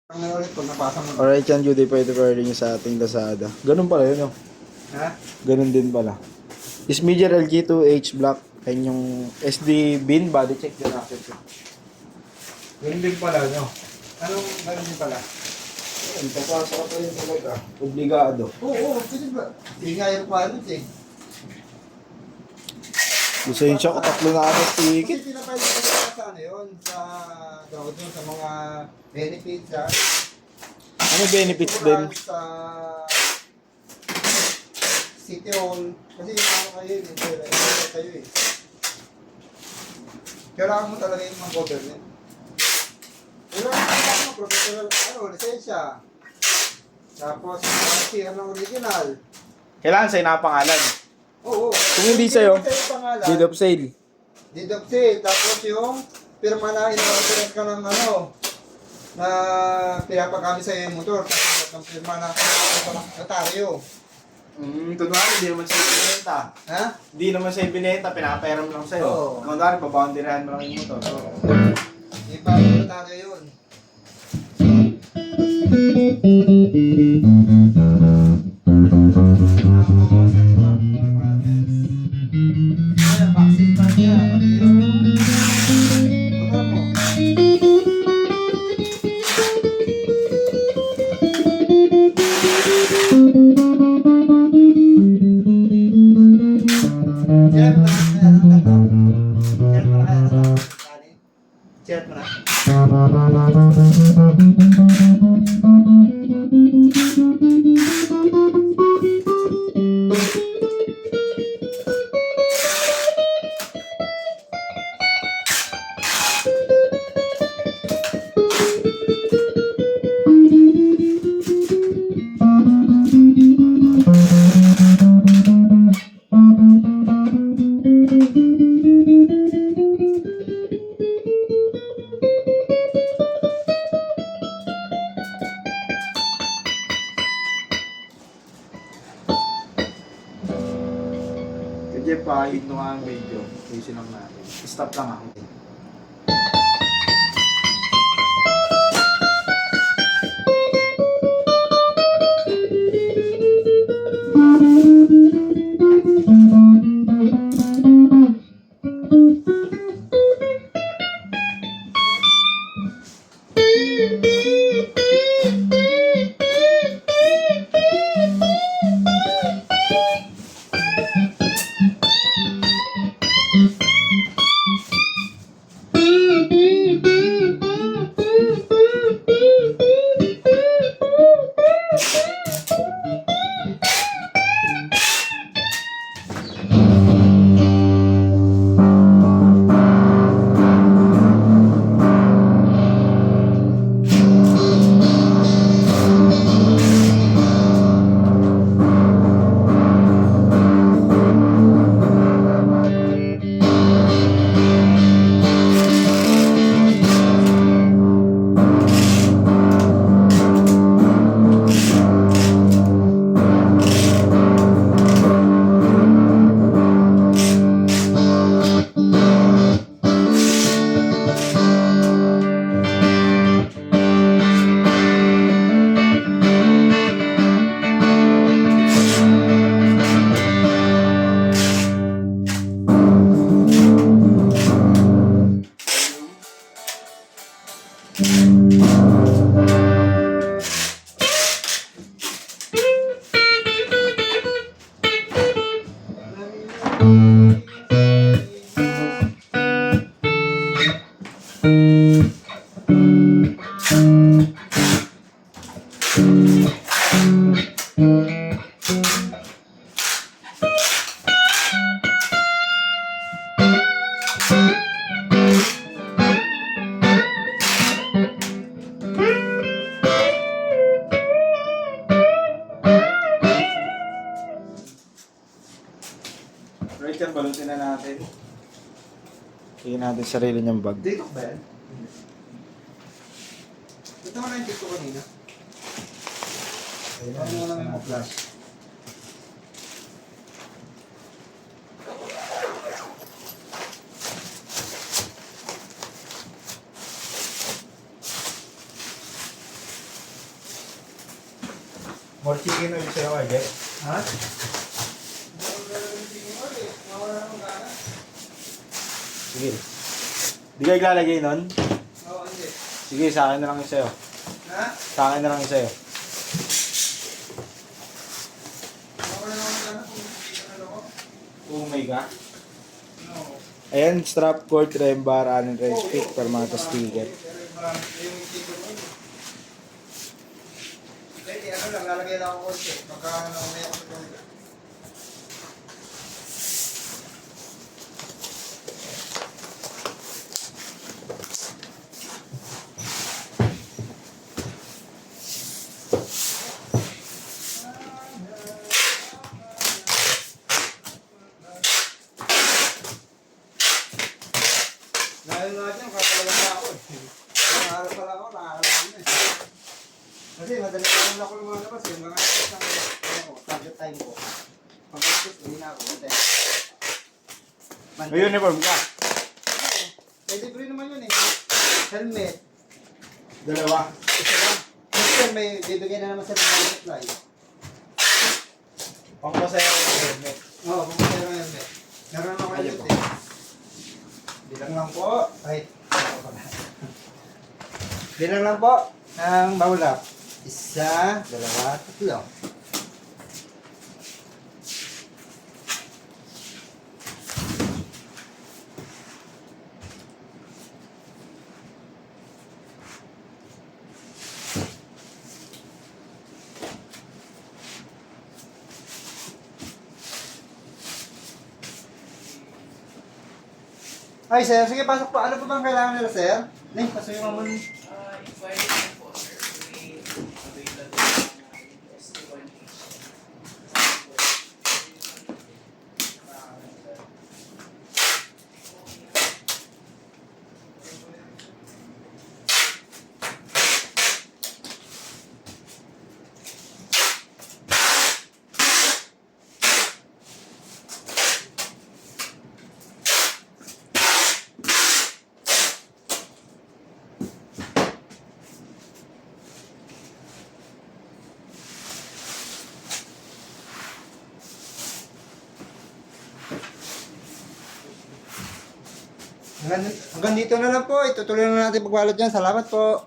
Alright yan, Judy, pwede rin sa ating Lazada. Ganun pala yun, no? Ha? Ganun din pala. Is Media LG2H Black. Ayun yung SD bin, body check din natin. Ganun din pala, no? Anong ganun din pala? Ayun, papasok pa rin talaga. Obligado. Oo, kasi ba? Hindi nga yung palit eh. Lisensya ko, 3 na ano, ticket. Kasi pinapayag ko sa ano yun, sa daw doon sa mga benefits ha. Ano benefits din? Sa City Hall. Kasi yung ano kayo, yung kayo eh. Kailangan mo talaga yung mga government. Pero kailangan mo, professional, lisensya. Tapos, kasi anong original. Kailangan sa'yo nakapangalan. Oo. Kung hindi sa'yo, deed of sale. Deed of sale. Tapos yung pirma na in-order ka ng na pinapagamit sa'yo yung motor. Tapos ng pirma na notaryo. Tunwari, hindi naman sa'yo binenta. Ha? Hindi naman sa'yo binenta, pinapairam lang sa'yo. Oo. Tunwari, paboundaryhan mo lang yung motor. Oo. Di pa notaryo yun. Vaccine pa niya. Pati yung motor mo. Chat mo na. Kaya pahid nung ang video. Ayusin lang natin. Stop lang ako. Right yan, balutin na natin. Tingnan natin sarili niyang bag. Dito ba yan? Ito mo na yung dito kanina. Ano mo lang yung flash. More chicken oil sa'yo, Jeff. Ha? Mawala ng gana. Sige. Di ka ilalagay nun? Oo, hindi. Sige, sa akin na lang yung sa'yo. Ha? Sa akin na lang yung sa'yo. Mawala ng gana kung hindi ka naloko. Umay ka? No. Ayan, strap, cord, rem bar, anin, race pick, permata sticker. Pero yung marami, yung sticker mo. Hindi, ano lang, lalagay lang ako konti. Pagka may ako sa kamila. Dahil nga dyan, kakalaban na ako eh. Ilang araw pa lang ako, nakakalaban na eh. Kasi madali ko lang ako lumalabas eh. Mga isang target time ko. Pag-alis, hindi na ako. Hindi. May uniform ka? Pwede ko rin naman yun eh. Helmet. Dalawa. Isa lang. Minsan may bibigyan na naman sa mga supply. Pangpasaya ko ng helmet. Oo, kung meron helmet. Meron naman kayo Ayun po. eh. Bilang lang po. Ay, bilang lang po ng bawlap. Isa, dalawa, tatlo. Ay, sir. Sige, pasok po. Ano po bang kailangan nila, sir? Link, pasuyo mo muna. Inquiry lang po, sir. May available na ST1H. Hanggang dito na lang po. Itutuloy na natin pagbalot dyan. Salamat po.